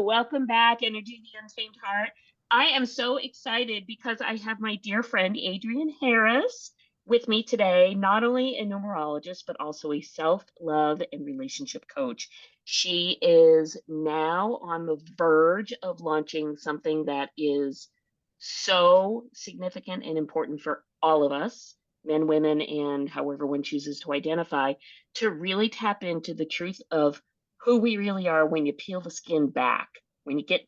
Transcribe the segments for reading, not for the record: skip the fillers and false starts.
Welcome back, Energy of the Untamed Heart. I am so excited because I have my dear friend Adrienne Harris with me today, not only a numerologist, but also a self-love and relationship coach. She is now on the verge of launching something that is so significant and important for all of us, men, women, and however one chooses to identify, to really tap into the truth of who we really are when you peel the skin back, when you get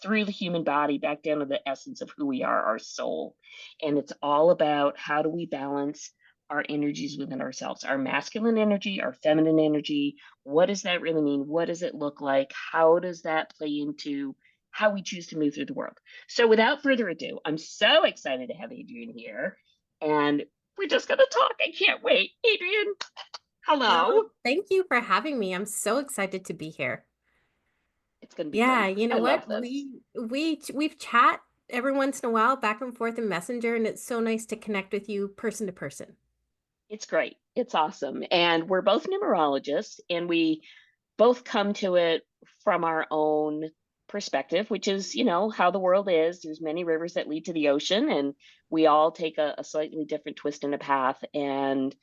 through the human body back down to the essence of who we are, our soul. And it's all about how do we balance our energies within ourselves, our masculine energy, our feminine energy. What does that really mean? What does it look like? How does that play into how we choose to move through the world? So without further ado, I'm so excited to have Adrienne here. And we're just going to talk. I can't wait. Adrienne, Oh, hello. thank you for having me. I'm so excited to be here. It's going to be Yeah, great. you know I what? love this. We've chat every once in a while back and forth in Messenger, and it's so nice to connect with you person to person. It's great. It's awesome. And we're both numerologists, and we both come to it from our own perspective, which is, how the world is. There's many rivers that lead to the ocean, and we all take a slightly different twist in a path. And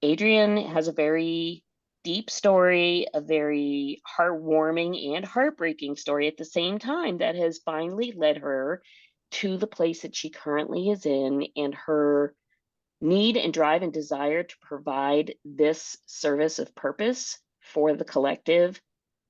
Adrienne has a very deep story, a very heartwarming and heartbreaking story at the same time that has finally led her to the place that she currently is in, and her need and drive and desire to provide this service of purpose for the collective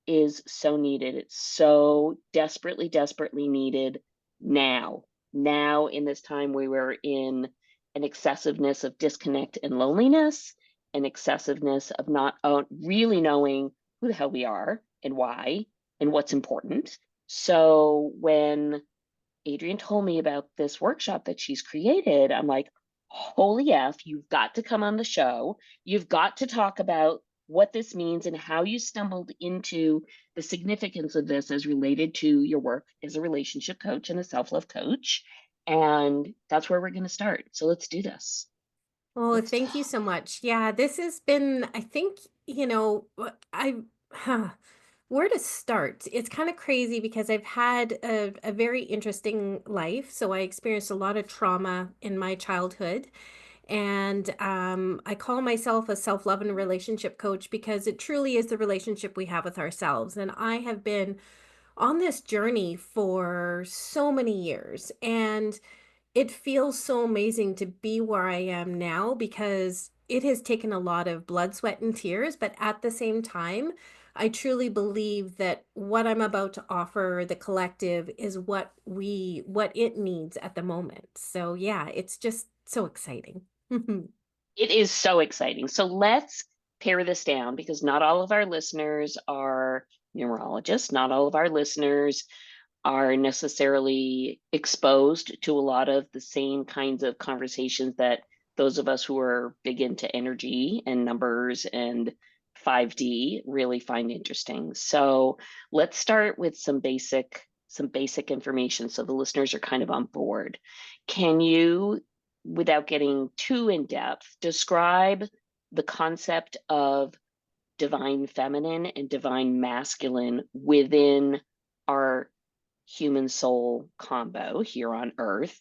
is so needed. It's so desperately, desperately needed now. Now, in this time where we're in an excessiveness of disconnect and loneliness, an excessiveness of not really knowing who the hell we are and why and what's important. So when Adrienne told me about this workshop that she's created, I'm like, holy F, you've got to come on the show. You've got to talk about what this means and how you stumbled into the significance of this as related to your work as a relationship coach and a self love coach. And that's where we're going to start. So let's do this. Oh, Let's thank you talk. so much. Yeah, this has been, I think, huh, where to start? It's kind of crazy because I've had a very interesting life. So I experienced a lot of trauma in my childhood. And I call myself a self love and relationship coach because it truly is the relationship we have with ourselves. And I have been on this journey for so many years. And it feels so amazing to be where I am now because it has taken a lot of blood, sweat, and tears. But at the same time, I truly believe that what I'm about to offer the collective is what it needs at the moment. So yeah, it's just so exciting. It is so exciting. So let's pare this down because not all of our listeners are numerologists. Not all of our listeners are necessarily exposed to a lot of the same kinds of conversations that those of us who are big into energy and numbers and 5D really find interesting. So let's start with some basic information so the listeners are kind of on board. Can you, without getting too in depth, describe the concept of divine feminine and divine masculine within our human soul combo here on earth?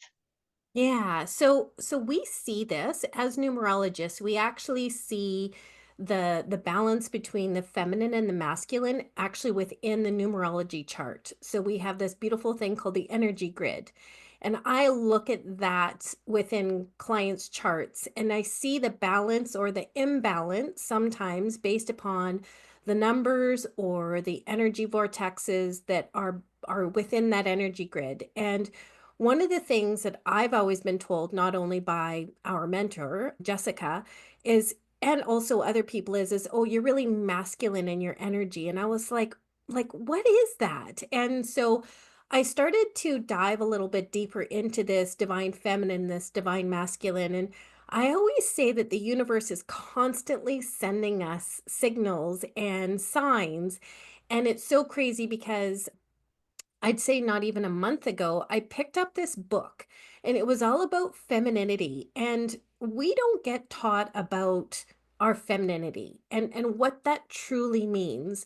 Yeah, so we see this as numerologists. We actually see the balance between the feminine and the masculine actually within the numerology chart. So we have this beautiful thing called the energy grid. And I look at that within clients' charts and I see the balance or the imbalance sometimes based upon the numbers or the energy vortexes that are within that energy grid. And one of the things that I've always been told, not only by our mentor, Jessica, is and also other people is, oh, you're really masculine in your energy. And I was like, what is that? And so I started to dive a little bit deeper into this divine feminine, this divine masculine. And I always say that the universe is constantly sending us signals and signs. And it's so crazy because I'd say not even a month ago, I picked up this book and it was all about femininity. And we don't get taught about our femininity and what that truly means.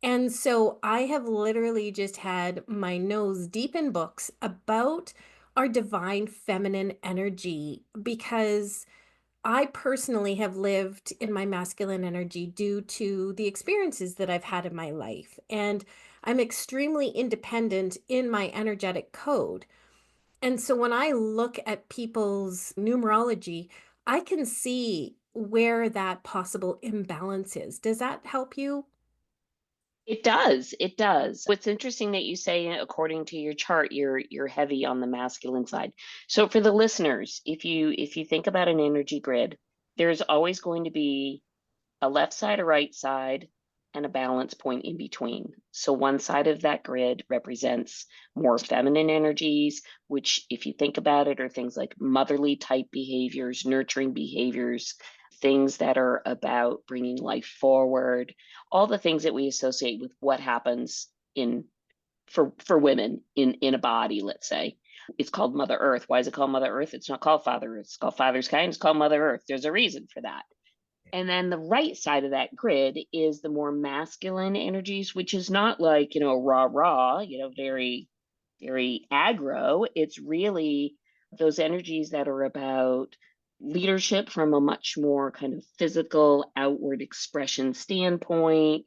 And so I have literally just had my nose deep in books about our divine feminine energy because I personally have lived in my masculine energy due to the experiences that I've had in my life. And I'm extremely independent in my energetic code. And so when I look at people's numerology, I can see where that possible imbalance is. Does that help you? It does, it does. What's interesting that you say according to your chart, you're heavy on the masculine side. So for the listeners, if you think about an energy grid, there's always going to be a left side, a right side, and a balance point in between. So one side of that grid represents more feminine energies, which, if you think about it, are things like motherly type behaviors, nurturing behaviors, things that are about bringing life forward, all the things that we associate with what happens in for women in a body, let's say. It's called Mother Earth. Why is it called Mother Earth? It's not called Father Earth. It's called Father's kind. It's called Mother Earth. There's a reason for that. And then the right side of that grid is the more masculine energies, which is not like, rah, rah, very, very aggro. It's really those energies that are about leadership from a much more kind of physical outward expression standpoint,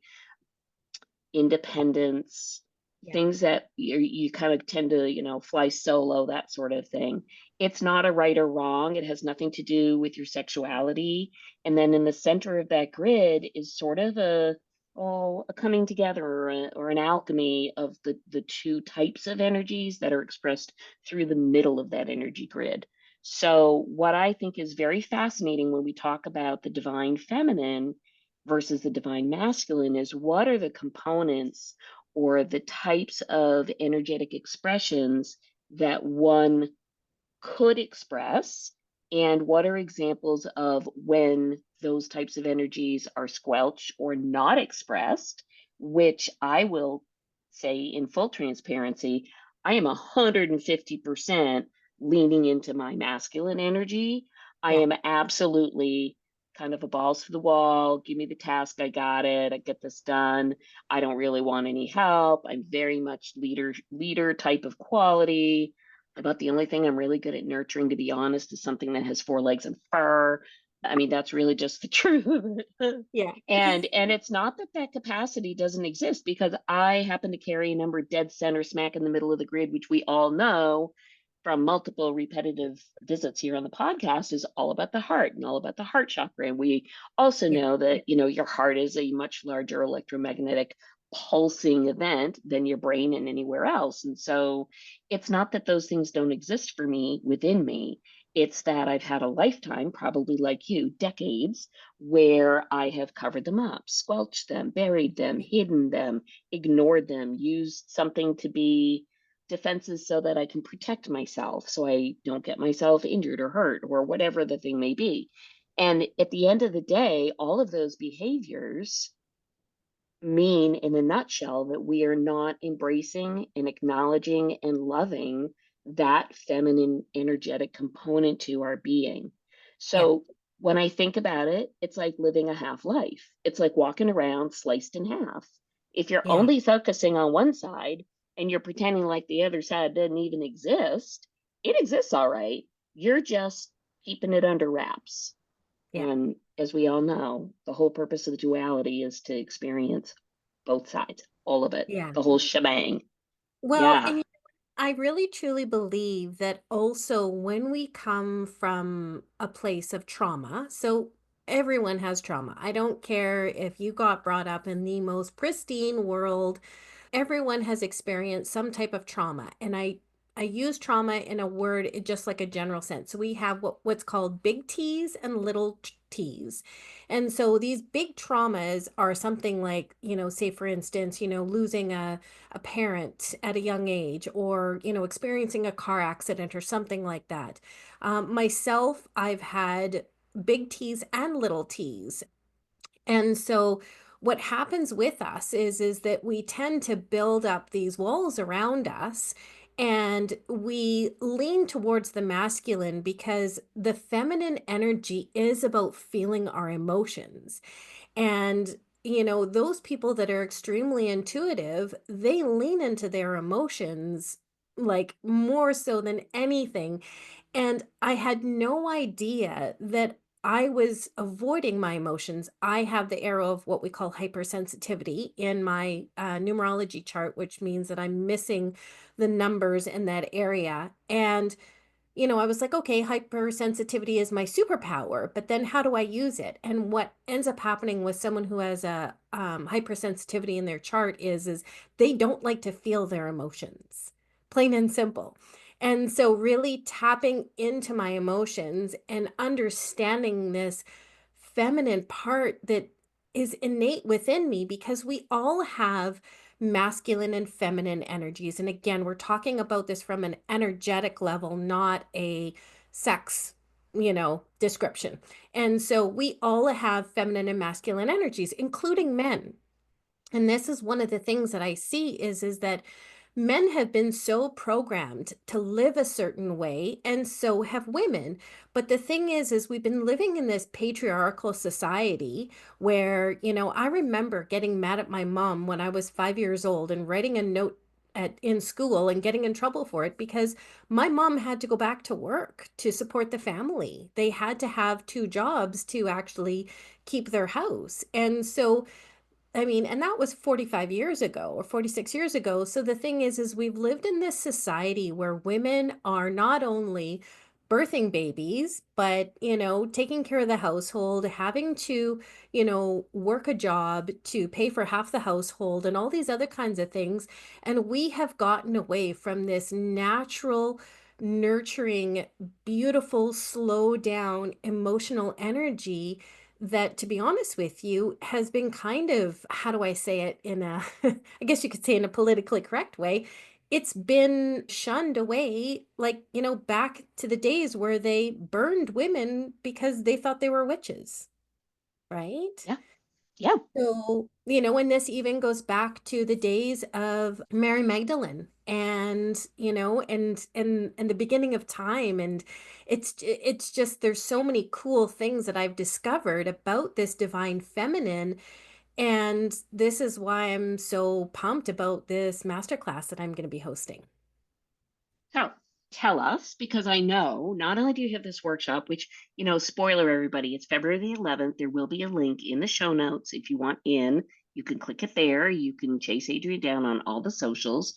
independence, Yeah. things that you kind of tend to, fly solo, that sort of thing. It's not a right or wrong. It has nothing to do with your sexuality. And then in the center of that grid is sort of a coming together or an alchemy of the two types of energies that are expressed through the middle of that energy grid. So what I think is very fascinating when we talk about the divine feminine versus the divine masculine is what are the components or the types of energetic expressions that one could express, and what are examples of when those types of energies are squelched or not expressed, which I will say in full transparency, I am 150% leaning into my masculine energy. I Yeah. am absolutely kind of a balls to the wall. Give me the task. I got it. I get this done. I don't really want any help. I'm very much leader type of quality. About the only thing I'm really good at nurturing, to be honest, is something that has four legs and fur. I mean, that's really just the truth of it. Yeah. And it's not that that capacity doesn't exist, because I happen to carry a number dead center smack in the middle of the grid, which we all know from multiple repetitive visits here on the podcast is all about the heart and all about the heart chakra. And we also Yeah. know that, your heart is a much larger electromagnetic pulsing event than your brain and anywhere else. And so it's not that those things don't exist for me within me. It's that I've had a lifetime, probably like you, decades, where I have covered them up, squelched them, buried them, hidden them, ignored them, used something to be defenses so that I can protect myself, so I don't get myself injured or hurt or whatever the thing may be. And at the end of the day, all of those behaviors mean, in a nutshell, that we are not embracing and acknowledging and loving that feminine energetic component to our being. Yeah. So when I think about it, it's like living a half life. It's like walking around sliced in half. If you're Yeah. only focusing on one side and you're pretending like the other side doesn't even exist, it exists all right. You're just keeping it under wraps. Yeah. And as we all know, the whole purpose of the duality is to experience both sides, all of it, Yeah. the whole shebang. Well, Yeah. and I really truly believe that also when we come from a place of trauma, so everyone has trauma. I don't care if you got brought up in the most pristine world, everyone has experienced some type of trauma. And I use trauma in a word just like a general sense. So we have what's called big T's and little T's. And so these big traumas are something like, say for instance, losing a parent at a young age or experiencing a car accident or something like that. Myself, I've had big T's and little T's, and so what happens with us is that we tend to build up these walls around us, and we lean towards the masculine because the feminine energy is about feeling our emotions. And those people that are extremely intuitive, they lean into their emotions like more so than anything. And I had no idea that I was avoiding my emotions. I have the arrow of what we call hypersensitivity in my numerology chart, which means that I'm missing the numbers in that area. And I was like, okay, hypersensitivity is my superpower, but then how do I use it? And what ends up happening with someone who has a hypersensitivity in their chart is they don't like to feel their emotions, plain and simple. And so, really tapping into my emotions and understanding this feminine part that is innate within me, because we all have masculine and feminine energies. And again, we're talking about this from an energetic level, not a sex, description. And so we all have feminine and masculine energies, including men. And this is one of the things that I see is that men have been so programmed to live a certain way, and so have women. But the thing is we've been living in this patriarchal society where, I remember getting mad at my mom when I was 5 years old and writing a note in school and getting in trouble for it because my mom had to go back to work to support the family. They had to have two jobs to actually keep their house. And so I mean, and that was 45 years ago or 46 years ago. So the thing is we've lived in this society where women are not only birthing babies, but, taking care of the household, having to, work a job to pay for half the household and all these other kinds of things. And we have gotten away from this natural, nurturing, beautiful, slow down emotional energy that, to be honest with you, has been kind of, how do I say it in a, I guess you could say in a politically correct way, it's been shunned away, like, back to the days where they burned women because they thought they were witches, right? Yeah. Yeah. So, and this even goes back to the days of Mary Magdalene and, and the beginning of time. And it's just, there's so many cool things that I've discovered about this divine feminine. And this is why I'm so pumped about this masterclass that I'm going to be hosting. So tell us, because I know not only do you have this workshop, which, spoiler everybody, it's February the 11th. There will be a link in the show notes. If you want in, you can click it there. You can chase Adrienne down on all the socials,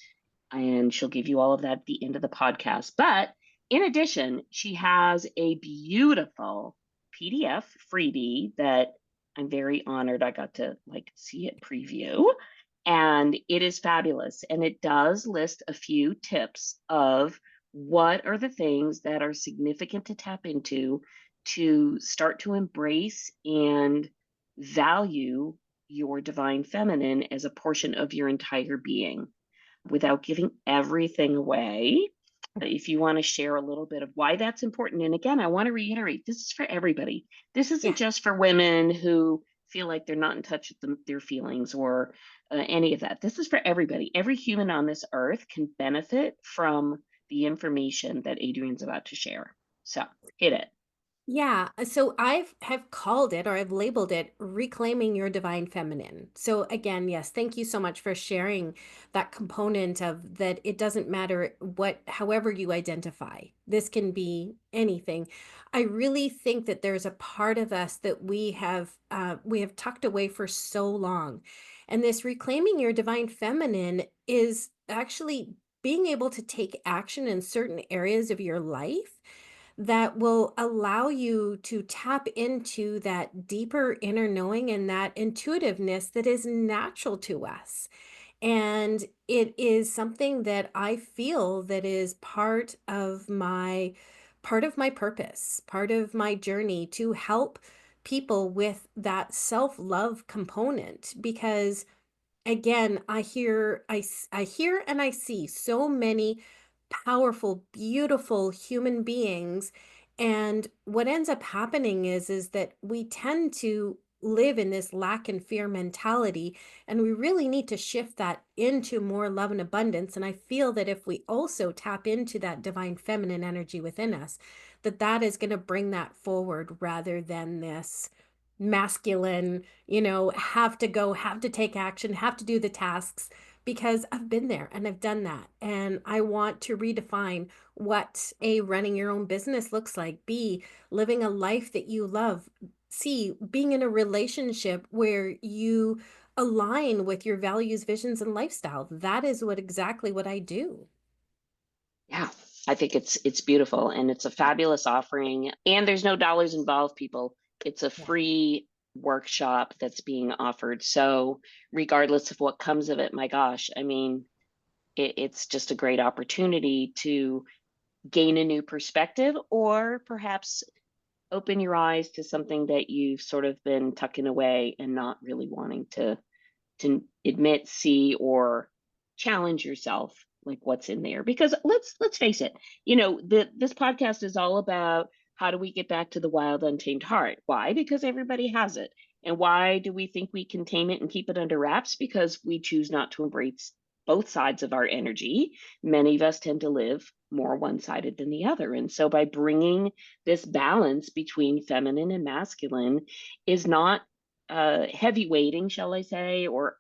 and she'll give you all of that at the end of the podcast. But in addition, she has a beautiful PDF freebie that I'm very honored I got to see it preview. And it is fabulous. And it does list a few tips of what are the things that are significant to tap into to start to embrace and value your divine feminine as a portion of your entire being without giving everything away. If you want to share a little bit of why that's important. And again, I want to reiterate, this is for everybody. This isn't Yeah. just for women who feel like they're not in touch with their feelings or any of that. This is for everybody. Every human on this earth can benefit from the information that Adrienne's about to share. So hit it. Yeah, so I've have called it or I've labeled it reclaiming your divine feminine. So again, yes, thank you so much for sharing that component of that it doesn't matter however you identify. This can be anything. I really think that there's a part of us that we have tucked away for so long. And this reclaiming your divine feminine is actually being able to take action in certain areas of your life that will allow you to tap into that deeper inner knowing and that intuitiveness that is natural to us. And it is something that I feel that is part of my purpose, part of my journey to help people with that self-love component. Because again, I hear and I see so many powerful, beautiful human beings. And what ends up happening is that we tend to live in this lack and fear mentality. And we really need to shift that into more love and abundance. And I feel that if we also tap into that divine feminine energy within us, that is going to bring that forward rather than this masculine, have to go, have to take action, have to do the tasks, because I've been there and I've done that. And I want to redefine what A, running your own business looks like, B, living a life that you love, C, being in a relationship where you align with your values, visions, and lifestyle. That is exactly what I do. Yeah, I think it's beautiful and it's a fabulous offering. And there's no dollars involved, people. It's a Yeah. free workshop that's being offered. So regardless of what comes of it, my gosh, I mean, it's just a great opportunity to gain a new perspective or perhaps open your eyes to something that you've sort of been tucking away and not really wanting to admit, see, or challenge yourself, like what's in there. Because let's face it, this podcast is all about how do we get back to the wild, untamed heart. Why? Because everybody has it. And why do we think we can tame it and keep it under wraps? Because we choose not to embrace both sides of our energy. Many of us tend to live more one-sided than the other. And so by bringing this balance between feminine and masculine is not heavy weighting, shall I say, or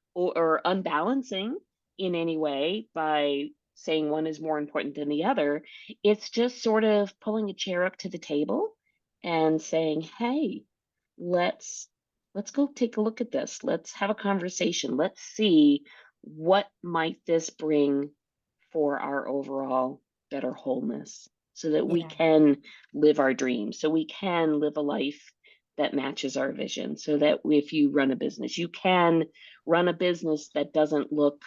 unbalancing in any way by saying one is more important than the other. It's just sort of pulling a chair up to the table and saying, "Hey, let's let's go take a look at this. Let's have a conversation. Let's see what might this bring for our overall better wholeness so that we Yeah. can live our dreams, so we can live a life that matches our vision, so that if you run a business, you can run a business that doesn't look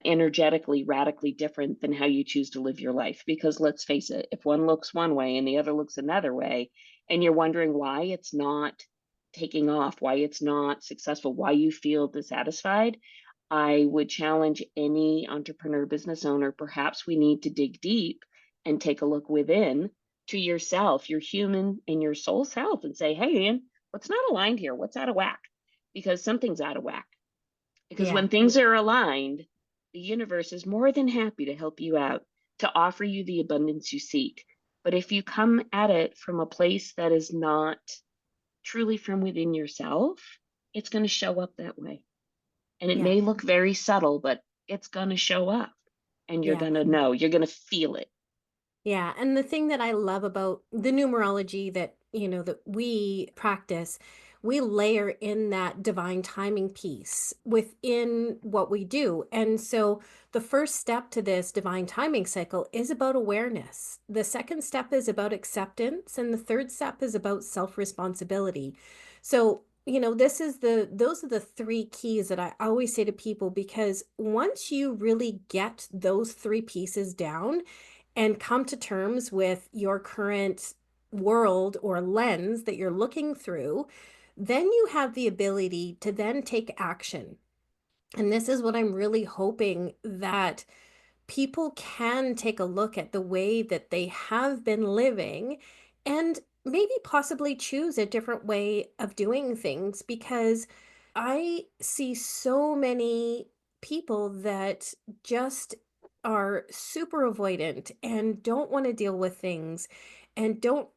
energetically radically different than how you choose to live your life. Because let's face it, if one looks one way and the other looks another way, and you're wondering why it's not taking off, why it's not successful, why you feel dissatisfied, I would challenge any entrepreneur business owner. Perhaps we need to dig deep and take a look within to yourself, your human and your soul self, and say, hey, man, what's not aligned here? What's out of whack? Because something's out of whack. Because Yeah. when things are aligned, the universe is more than happy to help you out, to offer you the abundance you seek. But if you come at it from a place that is not truly from within yourself, it's going to show up that way. And it Yeah. may look very subtle, but it's going to show up and you're Yeah. going to know, you're going to feel it. Yeah, and the thing that I love about the numerology that, that we practice, we layer in that divine timing piece within what we do. And so the first step to this divine timing cycle is about awareness. The second step is about acceptance, and the third step is about self-responsibility. So, those are the three keys that I always say to people, because once you really get those three pieces down, and come to terms with your current world or lens that you're looking through, then you have the ability to then take action. And this is what I'm really hoping, that people can take a look at the way that they have been living and maybe possibly choose a different way of doing things, because I see so many people that just are super avoidant and don't want to deal with things and don't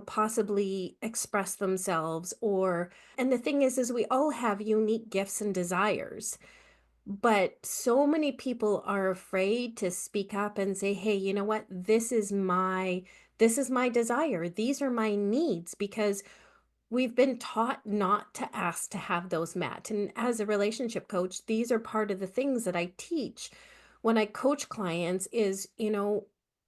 possibly express themselves. Or and the thing is we all have unique gifts and desires, but so many people are afraid to speak up and say, "Hey, you know what? This is my desire. These are my needs," because we've been taught not to ask to have those met. And as a relationship coach, these are part of the things that I teach when I coach clients is,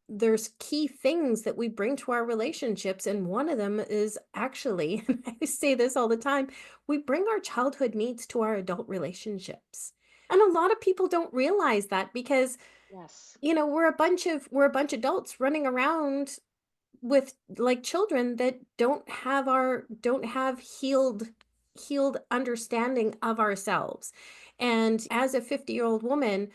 there's key things that we bring to our relationships. And one of them is actually, and I say this all the time, we bring our childhood needs to our adult relationships. And a lot of people don't realize that, because, Yes. we're a bunch of adults running around with like children that don't have healed understanding of ourselves. And as a 50-year-old woman,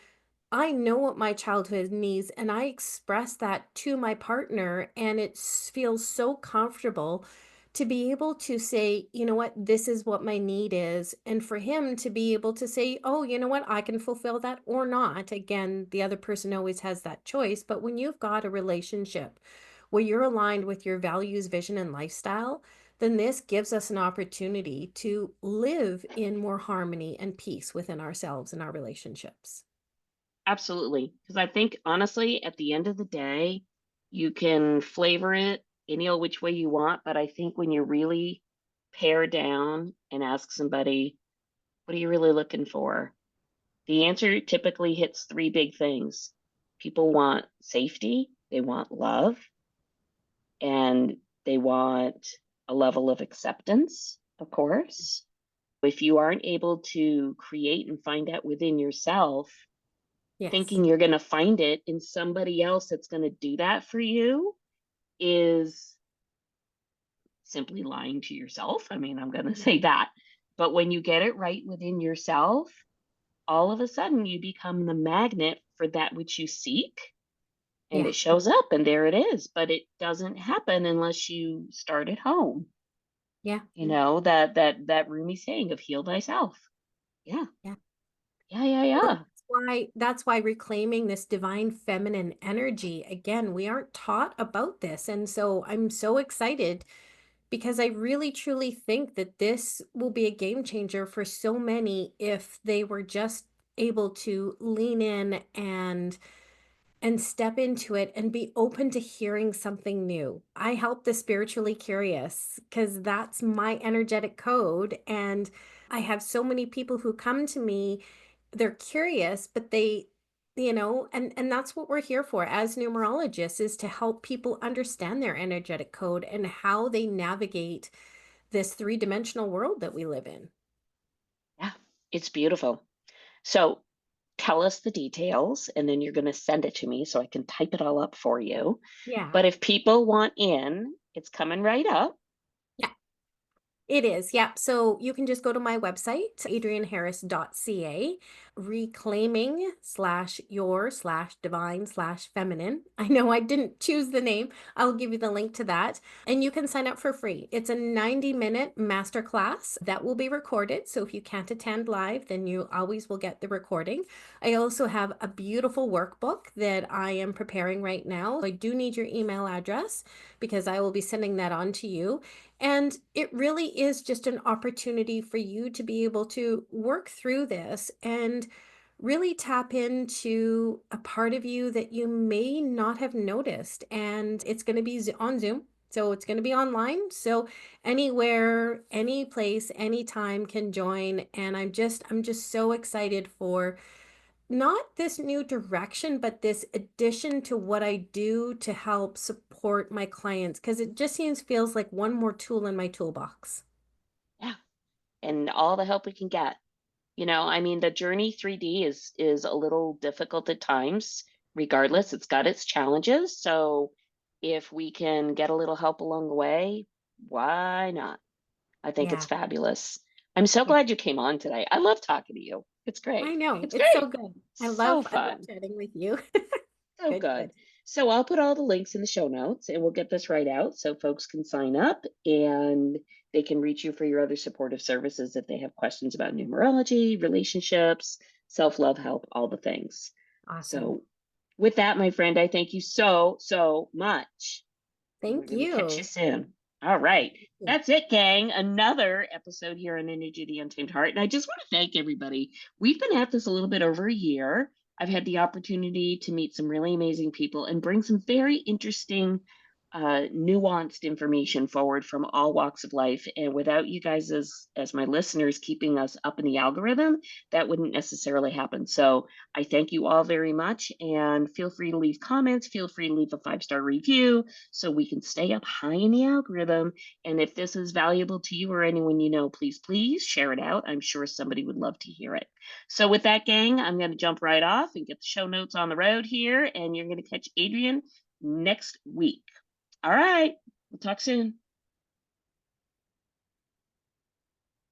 I know what my childhood needs, and I express that to my partner, and feels so comfortable to be able to say, "You know what? This is what my need is." And for him to be able to say, "Oh, you know what? I can fulfill that or not." Again, the other person always has that choice, but when you've got a relationship where you're aligned with your values, vision, and lifestyle, then this gives us an opportunity to live in more harmony and peace within ourselves and our relationships. Absolutely. Because I think honestly, at the end of the day, you can flavor it any old which way you want. But I think when you really pare down and ask somebody, what are you really looking for? The answer typically hits three big things. People want safety, they want love, and they want a level of acceptance, of course. If you aren't able to create and find that within yourself, Yes. thinking you're going to find it in somebody else that's going to do that for you is simply lying to yourself. I mean, I'm going to say that. But when you get it right within yourself, all of a sudden you become the magnet for that which you seek, and Yeah. it shows up and there it is. But it doesn't happen unless you start at home. Yeah. You know, that Rumi saying of heal thyself. Yeah. Yeah. Yeah, yeah, Well, yeah. that's why reclaiming this divine feminine energy, again, we aren't taught about this. And so I'm so excited because I really truly think that this will be a game changer for so many if they were just able to lean in and step into it and be open to hearing something new. I help the spiritually curious because that's my energetic code. And I have so many people who come to me, they're curious, but and that's what we're here for as numerologists, is to help people understand their energetic code and how they navigate this three-dimensional world that we live in. Yeah. It's beautiful. So tell us the details and then you're going to send it to me so I can type it all up for you. Yeah. But if people want in, it's coming right up. Yeah. It is, yeah. So you can just go to my website, adrienneharris.ca, reclaiming slash your slash divine slash feminine. I know I didn't choose the name. I'll give you the link to that. And you can sign up for free. It's a 90-minute masterclass that will be recorded. So if you can't attend live, then you always will get the recording. I also have a beautiful workbook that I am preparing right now. I do need your email address because I will be sending that on to you. And it really is just an opportunity for you to be able to work through this and really tap into a part of you that you may not have noticed. And it's going to be on Zoom. So it's going to be online. So anywhere, any place, anytime can join. And I'm just so excited for not this new direction, but this addition to what I do to help support my clients, because it just feels like one more tool in my toolbox. Yeah. And all the help we can get. You know, I mean, the journey 3D is a little difficult at times. Regardless, it's got its challenges. So if we can get a little help along the way, why not? I think it's Yeah, fabulous. I'm so yeah. glad you came on today. I love talking to you. It's I great. know. It's It's so great. good. So I love fun. chatting with you. So Good, good. good. So I'll put all the links in the show notes and we'll get this right out so folks can sign up and they can reach you for your other supportive services if they have questions about numerology, relationships, self love, help, all the things. Awesome. So, with that, my friend, I thank you so, so much. And we're Thank going to catch you you. soon. All right. That's it, gang. Another episode here on Energy the Untamed Heart. And I just want to thank everybody. We've been at this a little bit over a year. I've had the opportunity to meet some really amazing people and bring some very interesting, nuanced information forward from all walks of life. And without you guys as my listeners keeping us up in the algorithm, that wouldn't necessarily happen. So I thank you all very much. And feel free to leave comments. Feel free to leave a 5-star review so we can stay up high in the algorithm. And if this is valuable to you or anyone you know, please, please share it out. I'm sure somebody would love to hear it. So with that, gang, I'm going to jump right off and get the show notes on the road here. And you're going to catch Adrienne next week. All right. We'll talk soon.